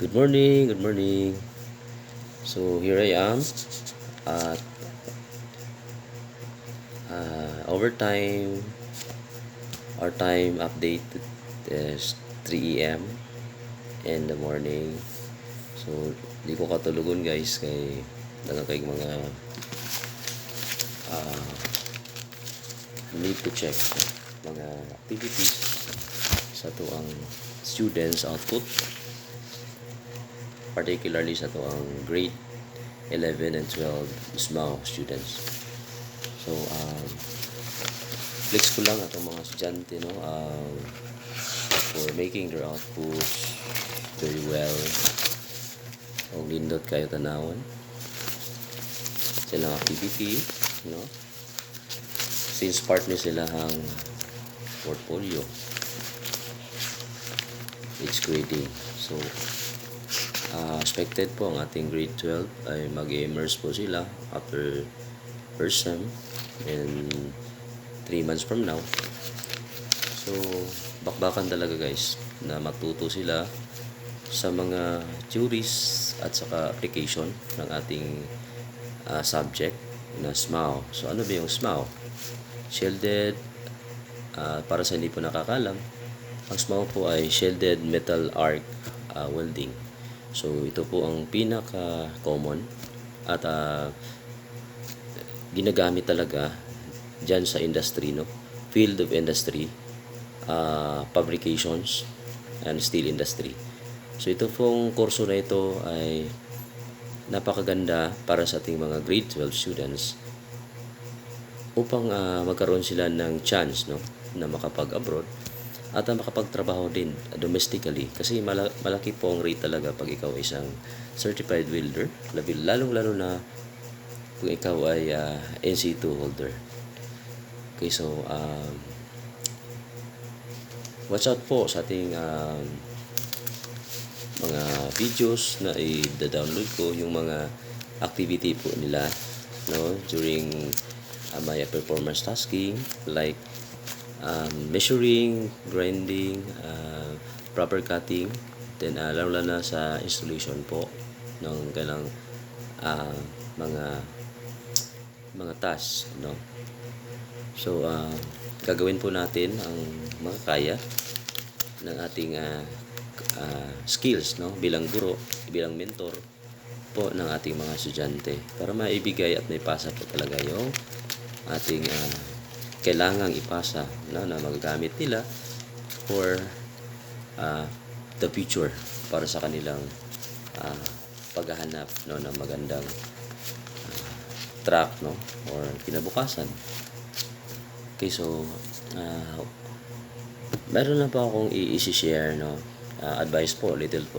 Good morning, good morning. So here I am at overtime. Our time update is 3 a.m. in the morning. So di ko katulugon guys kay daga kay mga need to check mga activities sa tuang students output, particularly sa tuang grade 11 and 12 SMAO students. So flex ko lang atong mga estudyante for making their outputs very well. O lindot kayo tanawon silang activity, since part ni sila hang portfolio each grading. So expected po ang ating grade 12 ay mag-immerse po sila after first sem in 3 months from now. So bakbakan talaga guys na matuto sila sa mga theories at saka application ng ating subject na SMAO. So ano ba yung SMAO? Shielded, para sa hindi po nakakalam, ang SMAO po ay Shielded Metal Arc Welding. So ito po ang pinaka-common at ginagamit talaga dyan sa industry, field of industry, fabrications and steel industry. So ito pong kurso na ito ay napakaganda para sa ating mga grade 12 students upang magkaroon sila ng chance na makapag-abroad at makapagtrabaho din domestically, kasi malaki po ang rate talaga pag ikaw isang certified welder, lalong-lalo na kung ikaw ay NC2 holder. Okay, so watch out po sa ating mga videos na i-download ko, yung mga activity po nila during my performance tasking, like measuring, grinding, proper cutting, then lalo na sa installation po ng kailang mga tasks, So gagawin po natin ang makakaya ng ating skills, bilang guro, bilang mentor po ng ating mga estudyante, para maibigay at maipasa po talaga yung ating kailangang ipasa na magagamit nila for the future, para sa kanilang paghahanap ng magandang track or kinabukasan. Okay, so meron na pa akong i-share advice po, little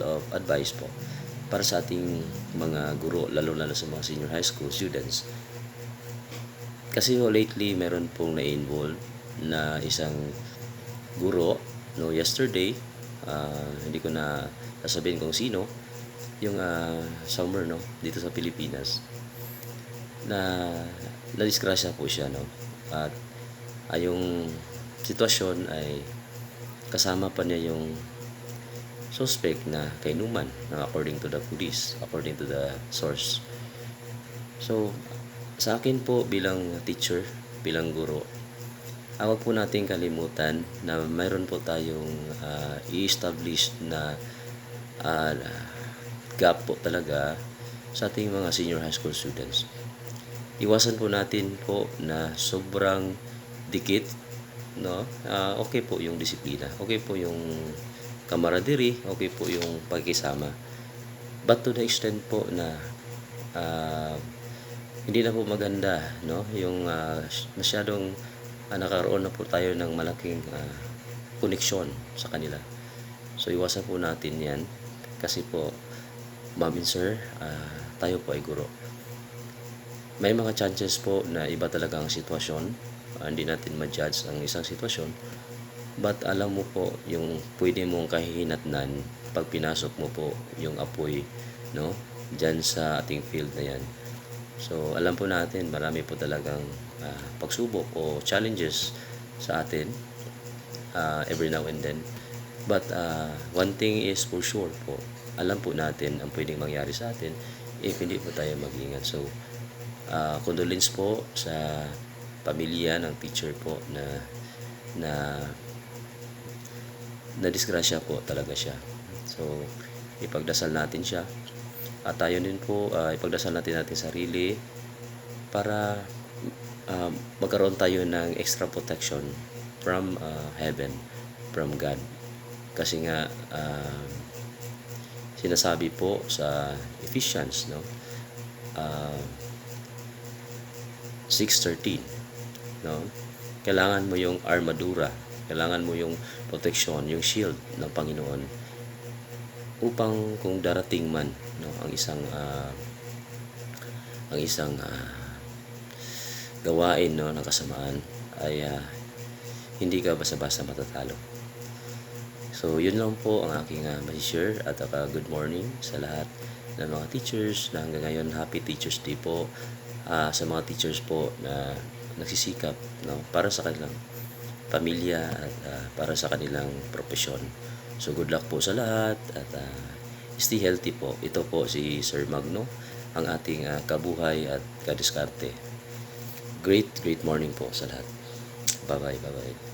of advice po para sa ating mga guro, lalo sa mga senior high school students. Kasi lately meron pong na-involve na isang guro yesterday, hindi ko na sasabihin kung sino, yung summer dito sa Pilipinas, na nadisgrasya po siya at yung sitwasyon ay kasama pa niya yung suspect na kainuman, according to the police, according to the source. So sa akin po bilang teacher, bilang guro, huwag po natin kalimutan na mayroon po tayong i-establish na gap po talaga sa ating mga senior high school students. Iwasan po natin po na sobrang dikit, okay po yung disiplina, okay po yung camaraderie, okay po yung pagkisama, but to the extent po na hindi na po maganda yung masyadong nakaroon na po tayo ng malaking koneksyon sa kanila. So iwasan po natin yan, kasi po ma'am and sir, tayo po ay guro. May mga chances po na iba talaga ang sitwasyon, hindi natin ma-judge ang isang sitwasyon, but alam mo po yung pwede mong kahihinatnan pag pinasok mo po yung apoy dyan sa ating field na yan. So alam po natin marami po talagang pagsubok o challenges sa atin every now and then, But one thing is for sure po, alam po natin ang pwedeng mangyari sa atin if hindi po tayo mag-ingat. So, condolence po sa pamilya ng teacher po na na disgrasya po talaga siya. So, ipagdasal natin siya. At tayo din po, ipagdasal natin sarili para magkaroon tayo ng extra protection from heaven, from God. Kasi nga, sinasabi po sa Ephesians, no? 6:13, no? Kailangan mo yung armadura, kailangan mo yung protection, yung shield ng Panginoon upang kung darating man, no, ang isang gawain, no, ng kasamaan ay hindi ka basta-basta matatalo. So, yun lang po ang aking ma-share at good morning sa lahat ng mga teachers na hanggang ngayon happy Teachers Day po sa mga teachers po na nagsisikap, no, para sa kanilang pamilya at para sa kanilang profesyon. So, good luck po sa lahat at stay healthy po. Ito po si Sir Magno, ang ating kabuhay at kadiskarte. Great morning po sa lahat. Bye-bye.